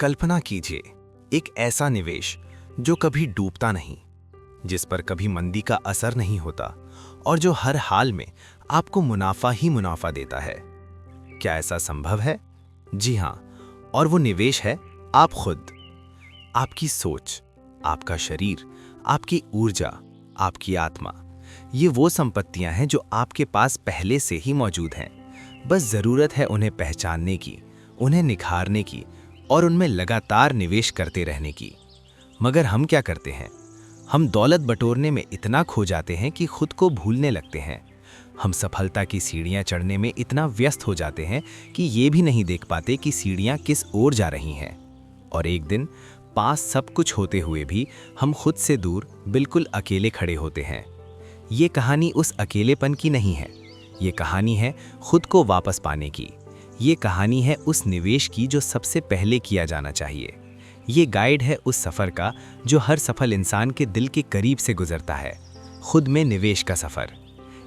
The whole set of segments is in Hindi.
कल्पना कीजिए, एक ऐसा निवेश जो कभी डूबता नहीं, जिस पर कभी मंदी का असर नहीं होता और जो हर हाल में आपको मुनाफा ही मुनाफा देता है। क्या ऐसा संभव है? जी हां, और वो निवेश है आप खुद। आपकी सोच, आपका शरीर, आपकी ऊर्जा, आपकी आत्मा, ये वो संपत्तियां हैं जो आपके पास पहले से ही मौजूद हैं। बस जरूरत है उन्हें पहचानने की, उन्हें निखारने की और उनमें लगातार निवेश करते रहने की। मगर हम क्या करते हैं? हम दौलत बटोरने में इतना खो जाते हैं कि खुद को भूलने लगते हैं। हम सफलता की सीढ़ियां चढ़ने में इतना व्यस्त हो जाते हैं कि ये भी नहीं देख पाते कि सीढ़ियां किस ओर जा रही हैं। और एक दिन पास सब कुछ होते हुए भी हम खुद से दूर बिल्कुल अकेले खड़े होते हैं। ये कहानी उस अकेलेपन की नहीं है, ये कहानी है खुद को वापस पाने की। ये कहानी है उस निवेश की जो सबसे पहले किया जाना चाहिए। ये गाइड है उस सफ़र का जो हर सफल इंसान के दिल के करीब से गुजरता है, खुद में निवेश का सफ़र।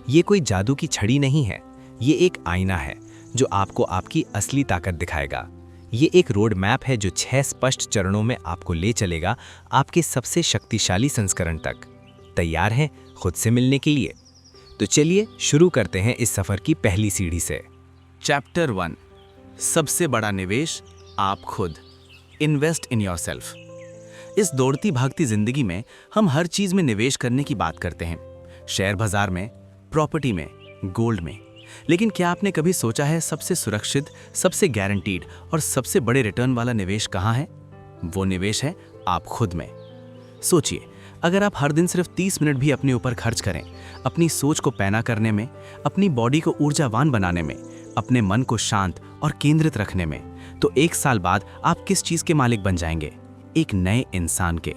ये कोई जादू की छड़ी नहीं है, ये एक आईना है जो आपको आपकी असली ताकत दिखाएगा। ये एक रोड मैप है जो 6 स्पष्ट चरणों में आपको ले चलेगा आपके सबसे शक्तिशाली संस्करण तक। तैयार हैं खुद से मिलने के लिए? तो चलिए शुरू करते हैं इस सफ़र की पहली सीढ़ी से। चैप्टर 1, सबसे बड़ा निवेश आप खुद। Invest in yourself. इस दौड़ती भागती जिंदगी में हम हर चीज में निवेश करने की बात करते हैं, शेयर बाजार में, प्रॉपर्टी में, गोल्ड में। लेकिन क्या आपने कभी सोचा है सबसे सुरक्षित, सबसे गारंटीड और सबसे बड़े रिटर्न वाला निवेश कहाँ है? वो निवेश है आप खुद में। सोचिए, अगर आप हर दिन सिर्फ 30 मिनट भी अपने ऊपर खर्च करें, अपनी सोच को पैना करने में, अपनी बॉडी को ऊर्जावान बनाने में, अपने मन को शांत और केंद्रित रखने में, तो 1 साल बाद आप किस चीज के मालिक बन जाएंगे? एक नए इंसान के।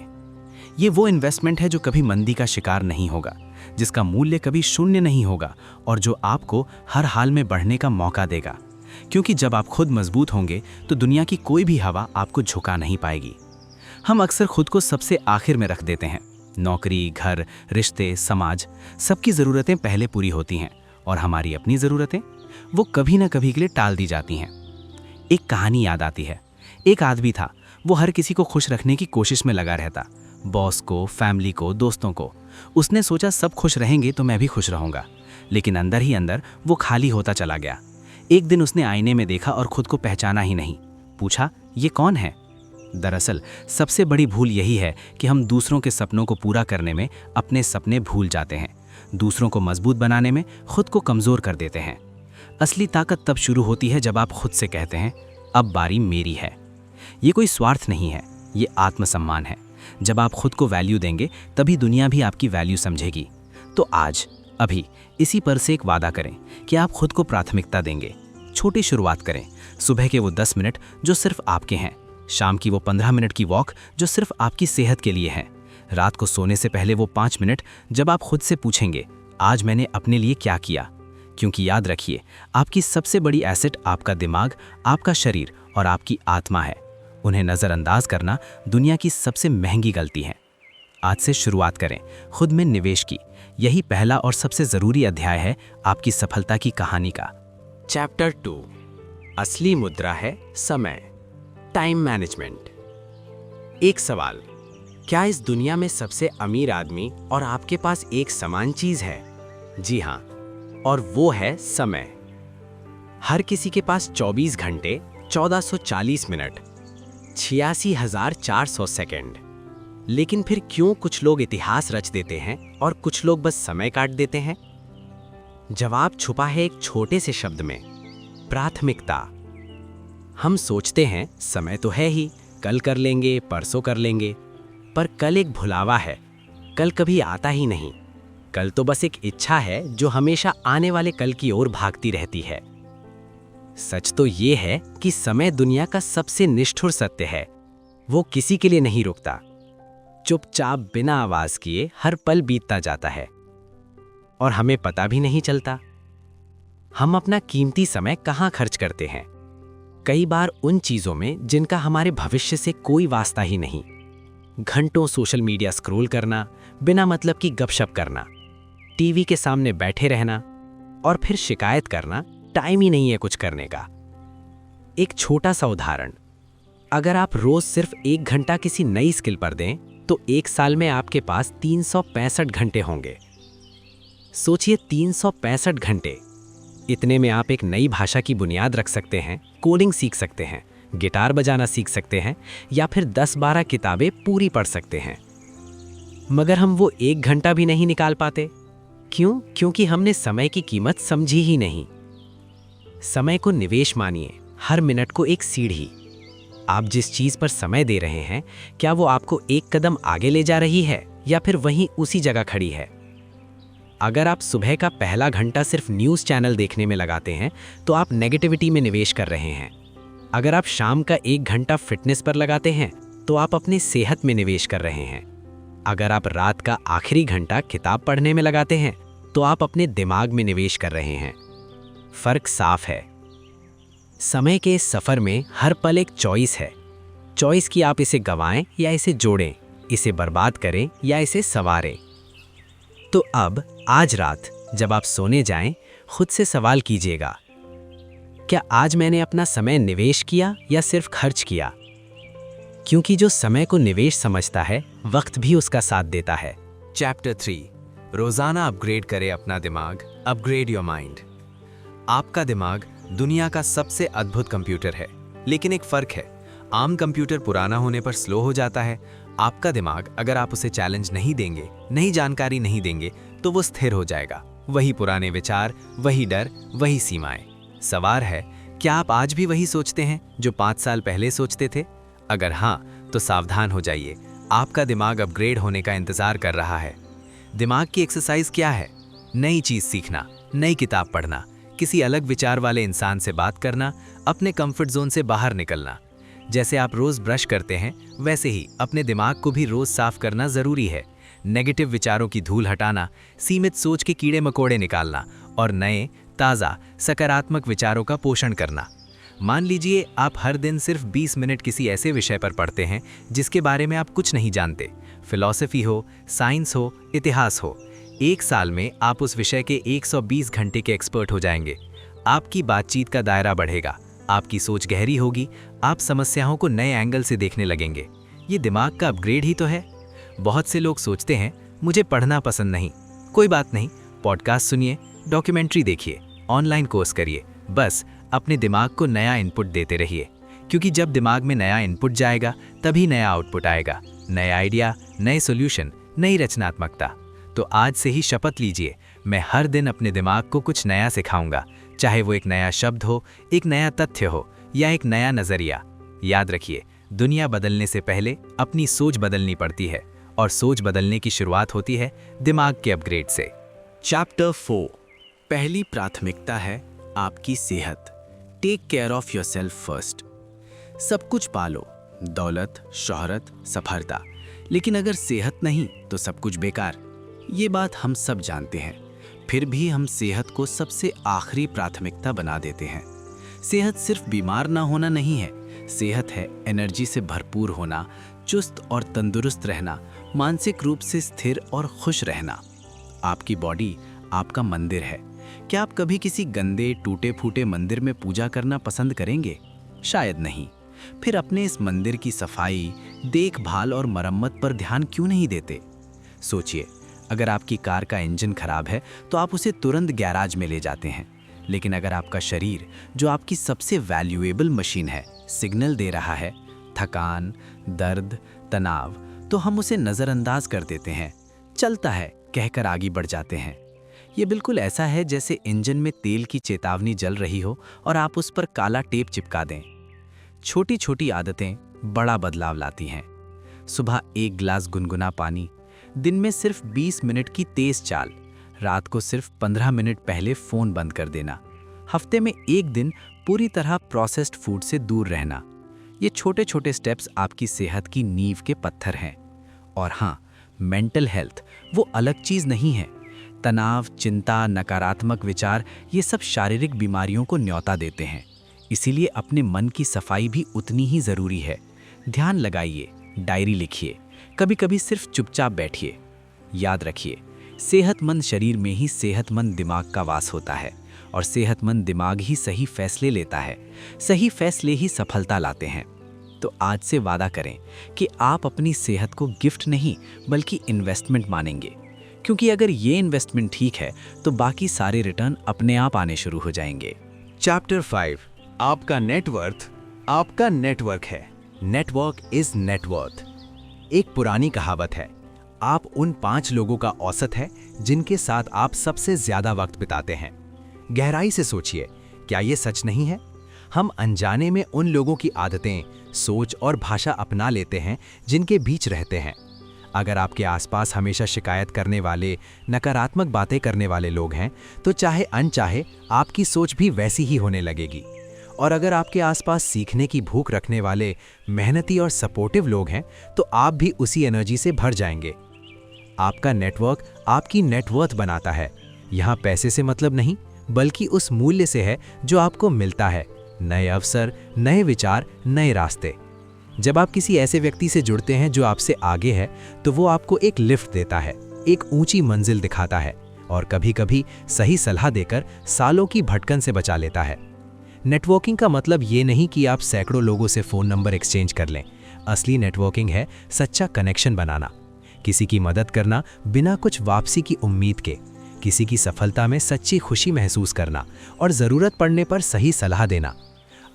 ये वो इन्वेस्टमेंट है जो कभी मंदी का शिकार नहीं होगा, जिसका मूल्य कभी शून्य नहीं होगा और जो आपको हर हाल में बढ़ने का मौका देगा। क्योंकि जब आप खुद मजबूत होंगे तो दुनिया की कोई भी हवा आपको झुका नहीं पाएगी। हम अक्सर खुद को सबसे आखिर में रख देते हैं। नौकरी, घर, रिश्ते, समाज, सबकी ज़रूरतें पहले पूरी होती हैं और हमारी अपनी ज़रूरतें वो कभी ना कभी के लिए टाल दी जाती हैं। एक कहानी याद आती है। एक आदमी था, वो हर किसी को खुश रखने की कोशिश में लगा रहता, बॉस को, फैमिली को, दोस्तों को। उसने सोचा सब खुश रहेंगे तो मैं भी खुश रहूंगा, लेकिन अंदर ही अंदर वो खाली होता चला गया। एक दिन उसने आईने में देखा और खुद को पहचाना ही नहीं। पूछा, ये कौन है? दरअसल सबसे बड़ी भूल यही है कि हम दूसरों के सपनों को पूरा करने में अपने सपने भूल जाते हैं। दूसरों को मजबूत बनाने में खुद को कमज़ोर कर देते हैं। असली ताकत तब शुरू होती है जब आप खुद से कहते हैं, अब बारी मेरी है। ये कोई स्वार्थ नहीं है, ये आत्मसम्मान है। जब आप खुद को वैल्यू देंगे तभी दुनिया भी आपकी वैल्यू समझेगी। तो आज, अभी, इसी पर से एक वादा करें कि आप खुद को प्राथमिकता देंगे। छोटी शुरुआत करें। सुबह के वो 10 मिनट जो सिर्फ आपके हैं, शाम की वो 15 मिनट की वॉक जो सिर्फ आपकी सेहत के लिए है, रात को सोने से पहले वो 5 मिनट जब आप खुद से पूछेंगे, आज मैंने अपने लिए क्या किया। क्योंकि याद रखिए, आपकी सबसे बड़ी एसेट आपका दिमाग, आपका शरीर और आपकी आत्मा है। उन्हें नज़रअंदाज करना दुनिया की सबसे महंगी गलती है। आज से शुरुआत करें खुद में निवेश की। यही पहला और सबसे ज़रूरी अध्याय है आपकी सफलता की कहानी का। चैप्टर 2, असली मुद्रा है समय, टाइम मैनेजमेंट। एक सवाल, क्या इस दुनिया में सबसे अमीर आदमी और आपके पास एक समान चीज़ है? जी हाँ, और वो है समय। हर किसी के पास 24 घंटे, 1440 मिनट, 86,400 सेकंड। लेकिन फिर क्यों कुछ लोग इतिहास रच देते हैं और कुछ लोग बस समय काट देते हैं? जवाब छुपा है एक छोटे से शब्द में, प्राथमिकता। हम सोचते हैं समय तो है ही, कल कर लेंगे, परसों कर लेंगे, पर कल एक भुलावा है। कल कभी आता ही नहीं। कल तो बस एक इच्छा है जो हमेशा आने वाले कल की ओर भागती रहती है। सच तो ये है कि समय दुनिया का सबसे निष्ठुर सत्य है। वो किसी के लिए नहीं रुकता। चुपचाप बिना आवाज किए हर पल बीतता जाता है और हमें पता भी नहीं चलता। हम अपना कीमती समय कहाँ खर्च करते हैं? कई बार उन चीजों में जिनका हमारे भविष्य से कोई वास्ता ही नहीं। घंटों सोशल मीडिया स्क्रॉल करना, बिना मतलब की गपशप करना, टीवी के सामने बैठे रहना और फिर शिकायत करना, टाइम ही नहीं है कुछ करने का। एक छोटा सा उदाहरण, अगर आप रोज सिर्फ 1 घंटा किसी नई स्किल पर दें तो 1 साल में आपके पास 365 घंटे होंगे। सोचिए 365 घंटे। इतने में आप एक नई भाषा की बुनियाद रख सकते हैं, कोडिंग सीख सकते हैं, गिटार बजाना सीख सकते हैं या फिर 10-12 किताबें पूरी पढ़ सकते हैं। मगर हम वो 1 घंटा भी नहीं निकाल पाते। क्यों? क्योंकि हमने समय की कीमत समझी ही नहीं। समय को निवेश मानिए, हर मिनट को एक सीढ़ी। आप जिस चीज पर समय दे रहे हैं, क्या वो आपको एक कदम आगे ले जा रही है या फिर वहीं उसी जगह खड़ी है? अगर आप सुबह का पहला घंटा सिर्फ न्यूज़ चैनल देखने में लगाते हैं तो आप नेगेटिविटी में निवेश कर रहे हैं। अगर आप शाम का 1 घंटा फिटनेस पर लगाते हैं तो आप अपनी सेहत में निवेश कर रहे हैं। अगर आप रात का आखिरी घंटा किताब पढ़ने में लगाते हैं तो आप अपने दिमाग में निवेश कर रहे हैं। फर्क साफ है। समय के इस सफर में हर पल एक चॉइस है। चॉइस कि आप इसे गंवाएं या इसे जोड़ें, इसे बर्बाद करें या इसे संवारें। तो अब आज रात जब आप सोने जाएं, खुद से सवाल कीजिएगा, क्या आज मैंने अपना समय निवेश किया या सिर्फ खर्च किया? क्योंकि जो समय को निवेश समझता है, वक्त भी उसका साथ देता है। चैप्टर 3, रोजाना अपग्रेड करें अपना दिमाग, अपग्रेड योर माइंड। आपका दिमाग दुनिया का सबसे अद्भुत कंप्यूटर है, लेकिन एक फर्क है, आम कंप्यूटर पुराना होने पर स्लो हो जाता है। आपका दिमाग, अगर आप उसे चैलेंज नहीं देंगे, नई जानकारी नहीं देंगे, तो वो स्थिर हो जाएगा। वही पुराने विचार, वही डर, वही सीमाएं। सवाल है, क्या आप आज भी वही सोचते हैं जो 5 साल पहले सोचते थे? अगर हाँ, तो सावधान हो जाइए, आपका दिमाग अपग्रेड होने का इंतजार कर रहा है। दिमाग की एक्सरसाइज क्या है? नई चीज सीखना, नई किताब पढ़ना, किसी अलग विचार वाले इंसान से बात करना, अपने कंफर्ट जोन से बाहर निकलना। जैसे आप रोज ब्रश करते हैं, वैसे ही अपने दिमाग को भी रोज साफ करना जरूरी है। नेगेटिव विचारों की धूल हटाना, सीमित सोच के कीड़े मकोड़े निकालना और नए, ताज़ा, सकारात्मक विचारों का पोषण करना। मान लीजिए आप हर दिन सिर्फ 20 मिनट किसी ऐसे विषय पर पढ़ते हैं जिसके बारे में आप कुछ नहीं जानते। फिलॉसफी हो, साइंस हो, इतिहास हो। 1 साल में आप उस विषय के 120 घंटे के एक्सपर्ट हो जाएंगे। आपकी बातचीत का दायरा बढ़ेगा, आपकी सोच गहरी होगी, आप समस्याओं को नए एंगल से देखने लगेंगे। ये दिमाग का अपग्रेड ही तो है। बहुत से लोग सोचते हैं, मुझे पढ़ना पसंद नहीं। कोई बात नहीं, पॉडकास्ट सुनिए, डॉक्यूमेंट्री देखिए, ऑनलाइन कोर्स करिए, बस अपने दिमाग को नया इनपुट देते रहिए। क्योंकि जब दिमाग में नया इनपुट जाएगा, तभी नया आउटपुट आएगा। नए आइडिया, नए सॉल्यूशन, नई रचनात्मकता। तो आज से ही शपथ लीजिए, मैं हर दिन अपने दिमाग को कुछ नया सिखाऊंगा, चाहे वो एक नया शब्द हो, एक नया तथ्य हो या एक नया नजरिया। याद रखिए, दुनिया बदलने से पहले अपनी सोच बदलनी पड़ती है और सोच बदलने की शुरुआत होती है दिमाग के अपग्रेड से। चैप्टर 4, पहली प्राथमिकता है आपकी सेहत। Take care of yourself first. सब कुछ पालो, दौलत, शोहरत, सफलता, लेकिन अगर सेहत नहीं तो सब कुछ बेकार। ये बात हम सब जानते हैं, फिर भी हम सेहत को सबसे आखिरी प्राथमिकता बना देते हैं। सेहत सिर्फ बीमार ना होना नहीं है, सेहत है एनर्जी से भरपूर होना, चुस्त और तंदुरुस्त रहना, मानसिक रूप से स्थिर और खुश रहना। आपकी बॉडी आपका मंदिर है। क्या आप कभी किसी गंदे, टूटे फूटे मंदिर में पूजा करना पसंद करेंगे? शायद नहीं। फिर अपने इस मंदिर की सफाई, देखभाल और मरम्मत पर ध्यान क्यों नहीं देते? सोचिए, अगर आपकी कार का इंजन खराब है तो आप उसे तुरंत गैराज में ले जाते हैं, लेकिन अगर आपका शरीर, जो आपकी सबसे वैल्यूएबल मशीन है, सिग्नल दे रहा है, थकान, दर्द, तनाव, तो हम उसे नज़रअंदाज कर देते हैं, चलता है कहकर आगे बढ़ जाते हैं। ये बिल्कुल ऐसा है जैसे इंजन में तेल की चेतावनी जल रही हो और आप उस पर काला टेप चिपका दें। छोटी छोटी आदतें बड़ा बदलाव लाती हैं। सुबह 1 गिलास गुनगुना पानी, दिन में सिर्फ 20 मिनट की तेज चाल, रात को सिर्फ 15 मिनट पहले फ़ोन बंद कर देना, हफ्ते में 1 दिन पूरी तरह प्रोसेस्ड फूड से दूर रहना। ये छोटे छोटे स्टेप्स आपकी सेहत की नींव के पत्थर हैं। और हाँ, मेंटल हेल्थ वो अलग चीज़ नहीं है। तनाव, चिंता, नकारात्मक विचार, ये सब शारीरिक बीमारियों को न्योता देते हैं। इसीलिए अपने मन की सफाई भी उतनी ही ज़रूरी है। ध्यान लगाइए, डायरी लिखिए, कभी कभी सिर्फ चुपचाप बैठिए। याद रखिए, सेहतमंद शरीर में ही सेहतमंद दिमाग का वास होता है और सेहतमंद दिमाग ही सही फैसले लेता है। सही फैसले ही सफलता लाते हैं। तो आज से वादा करें कि आप अपनी सेहत को गिफ्ट नहीं बल्कि इन्वेस्टमेंट मानेंगे, क्योंकि अगर ये इन्वेस्टमेंट ठीक है तो बाकी सारे रिटर्न अपने आप आने शुरू हो जाएंगे। चैप्टर 5, आपका नेटवर्थ आपका नेटवर्क है। Network is net worth. एक पुरानी कहावत है, आप उन 5 लोगों का औसत है जिनके साथ आप सबसे ज्यादा वक्त बिताते हैं। गहराई से सोचिए, क्या ये सच नहीं है? हम अनजाने में उन लोगों की आदतें, सोच और भाषा अपना लेते हैं जिनके बीच रहते हैं। अगर आपके आसपास हमेशा शिकायत करने वाले, नकारात्मक बातें करने वाले लोग हैं, तो चाहे अनचाहे आपकी सोच भी वैसी ही होने लगेगी। और अगर आपके आसपास सीखने की भूख रखने वाले, मेहनती और सपोर्टिव लोग हैं, तो आप भी उसी एनर्जी से भर जाएंगे। आपका नेटवर्क आपकी नेटवर्थ बनाता है। यहाँ पैसे से मतलब नहीं, बल्कि उस मूल्य से है जो आपको मिलता है। नए अवसर, नए विचार, नए रास्ते। जब आप किसी ऐसे व्यक्ति से जुड़ते हैं जो आपसे आगे है, तो वो आपको एक लिफ्ट देता है, एक ऊंची मंजिल दिखाता है और कभी-कभी सही सलाह देकर सालों की भटकन से बचा लेता है। नेटवर्किंग का मतलब ये नहीं कि आप सैकड़ों लोगों से फ़ोन नंबर एक्सचेंज कर लें। असली नेटवर्किंग है सच्चा कनेक्शन बनाना, किसी की मदद करना बिना कुछ वापसी की उम्मीद के, किसी की सफलता में सच्ची खुशी महसूस करना और ज़रूरत पड़ने पर सही सलाह देना।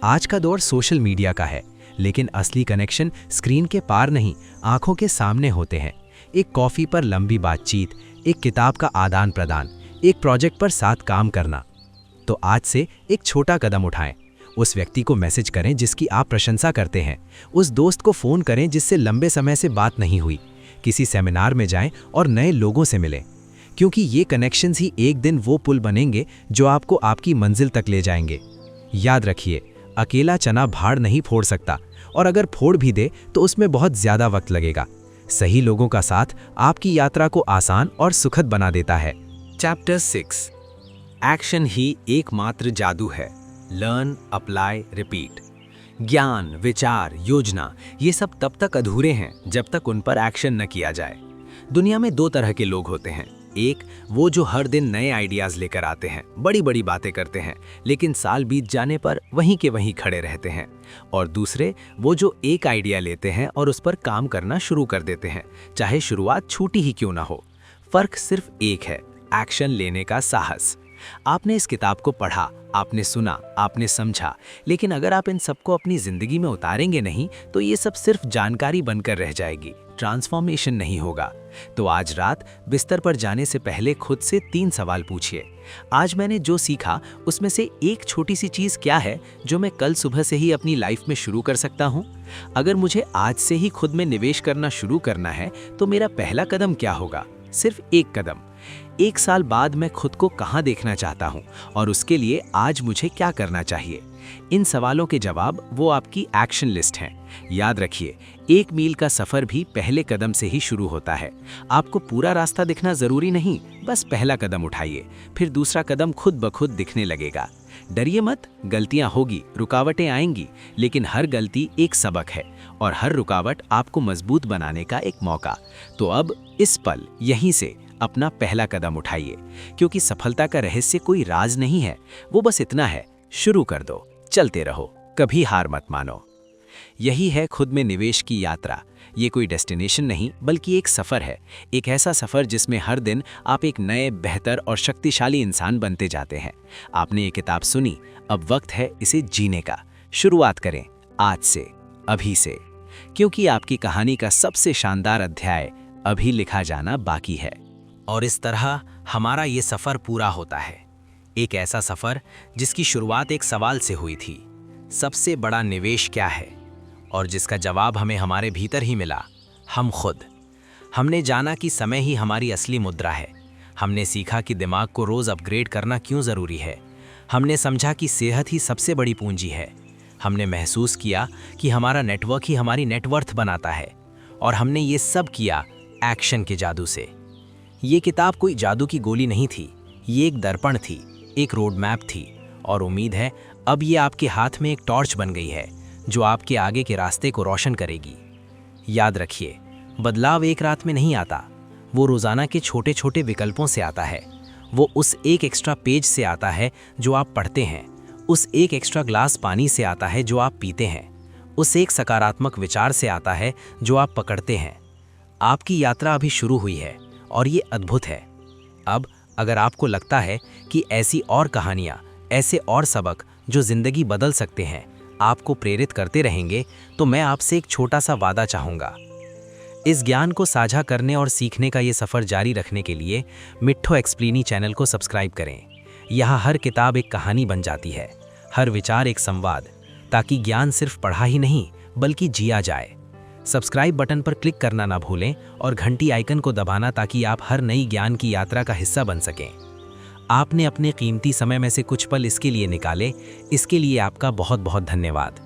आज का दौर सोशल मीडिया का है, लेकिन असली कनेक्शन स्क्रीन के पार नहीं, आंखों के सामने होते हैं। एक कॉफ़ी पर लंबी बातचीत, एक किताब का आदान प्रदान, एक प्रोजेक्ट पर साथ काम करना। तो आज से एक छोटा कदम उठाएं। उस व्यक्ति को मैसेज करें जिसकी आप प्रशंसा करते हैं, उस दोस्त को फ़ोन करें जिससे लंबे समय से बात नहीं हुई, किसी सेमिनार में जाएं और नए लोगों से मिलें, क्योंकि ये कनेक्शंस ही एक दिन वो पुल बनेंगे जो आपको आपकी मंजिल तक ले जाएंगे। याद रखिए, अकेला चना भाड़ नहीं फोड़ सकता, और अगर फोड़ भी दे तो उसमें बहुत ज़्यादा वक्त लगेगा। सही लोगों का साथ आपकी यात्रा को आसान और सुखद बना देता है। चैप्टर 6, एक्शन ही एकमात्र जादू है। Learn, apply, repeat. ज्ञान, विचार, योजना, ये सब तब तक अधूरे हैं जब तक उन पर एक्शन न किया जाए। दुनिया में 2 तरह के लोग होते हैं। एक, वो जो हर दिन नए आइडियाज़ लेकर आते हैं, बड़ी बड़ी बातें करते हैं, लेकिन साल बीत जाने पर वहीं के वहीं खड़े रहते हैं। और दूसरे, वो जो एक आइडिया लेते हैं और उस पर काम करना शुरू कर देते हैं, चाहे शुरुआत छोटी ही क्यों ना हो। फ़र्क सिर्फ एक है, एक्शन लेने का साहस। आपने इस किताब को पढ़ा, आपने सुना, आपने समझा, लेकिन अगर आप इन सबको अपनी ज़िंदगी में उतारेंगे नहीं, तो ये सब सिर्फ जानकारी बनकर रह जाएगी, ट्रांसफॉर्मेशन नहीं होगा। तो आज रात बिस्तर पर जाने से पहले खुद से 3 सवाल पूछिए। आज मैंने जो सीखा उसमें से एक छोटी सी चीज़ क्या है जो मैं कल सुबह से ही अपनी लाइफ में शुरू कर सकता हूँ? अगर मुझे आज से ही खुद में निवेश करना शुरू करना है, तो मेरा पहला कदम क्या होगा? सिर्फ एक कदम। 1 साल बाद मैं खुद को कहाँ देखना चाहता हूँ और उसके लिए आज मुझे क्या करना चाहिए? इन सवालों के जवाब वो आपकी एक्शन लिस्ट हैं। याद रखिए, 1 मील का सफ़र भी पहले कदम से ही शुरू होता है। आपको पूरा रास्ता दिखना ज़रूरी नहीं, बस पहला कदम उठाइए, फिर दूसरा कदम खुद ब खुद दिखने लगेगा। डरिए मत, गलतियाँ होगी, रुकावटें आएंगी, लेकिन हर गलती एक सबक है और हर रुकावट आपको मजबूत बनाने का एक मौका। तो अब इस पल यहीं से अपना पहला कदम उठाइए, क्योंकि सफलता का रहस्य कोई राज नहीं है, वो बस इतना है, शुरू कर दो, चलते रहो, कभी हार मत मानो। यही है खुद में निवेश की यात्रा। ये कोई डेस्टिनेशन नहीं, बल्कि एक सफ़र है। एक ऐसा सफ़र जिसमें हर दिन आप एक नए, बेहतर और शक्तिशाली इंसान बनते जाते हैं। आपने ये किताब सुनी, अब वक्त है इसे जीने का। शुरुआत करें आज से, अभी से, क्योंकि आपकी कहानी का सबसे शानदार अध्याय अभी लिखा जाना बाकी है। और इस तरह हमारा ये सफ़र पूरा होता है। एक ऐसा सफ़र जिसकी शुरुआत एक सवाल से हुई थी, सबसे बड़ा निवेश क्या है? और जिसका जवाब हमें हमारे भीतर ही मिला, हम खुद। हमने जाना कि समय ही हमारी असली मुद्रा है। हमने सीखा कि दिमाग को रोज़ अपग्रेड करना क्यों ज़रूरी है। हमने समझा कि सेहत ही सबसे बड़ी पूंजी है। हमने महसूस किया कि हमारा नेटवर्क ही हमारी नेटवर्थ बनाता है। और हमने ये सब किया एक्शन के जादू से। ये किताब कोई जादू की गोली नहीं थी, ये एक दर्पण थी, एक रोड मैप थी, और उम्मीद है अब ये आपके हाथ में एक टॉर्च बन गई है जो आपके आगे के रास्ते को रोशन करेगी। याद रखिए, बदलाव एक रात में नहीं आता, वो रोज़ाना के छोटे छोटे विकल्पों से आता है। वो उस एक एक्स्ट्रा पेज से आता है जो आप पढ़ते हैं, उस एक एक्स्ट्रा ग्लास पानी से आता है जो आप पीते हैं, उस एक सकारात्मक विचार से आता है जो आप पकड़ते हैं। आपकी यात्रा अभी शुरू हुई है और ये अद्भुत है। अब अगर आपको लगता है कि ऐसी और कहानियाँ, ऐसे और सबक जो जिंदगी बदल सकते हैं, आपको प्रेरित करते रहेंगे, तो मैं आपसे एक छोटा सा वादा चाहूँगा। इस ज्ञान को साझा करने और सीखने का ये सफ़र जारी रखने के लिए मिठ्ठो एक्सप्लेनी चैनल को सब्सक्राइब करें। यहाँ हर किताब एक कहानी बन जाती है, हर विचार एक संवाद, ताकि ज्ञान सिर्फ पढ़ा ही नहीं बल्कि जिया जाए। सब्सक्राइब बटन पर क्लिक करना ना भूलें और घंटी आइकन को दबाना, ताकि आप हर नई ज्ञान की यात्रा का हिस्सा बन सकें। आपने अपने कीमती समय में से कुछ पल इसके लिए निकाले, इसके लिए आपका बहुत बहुत धन्यवाद।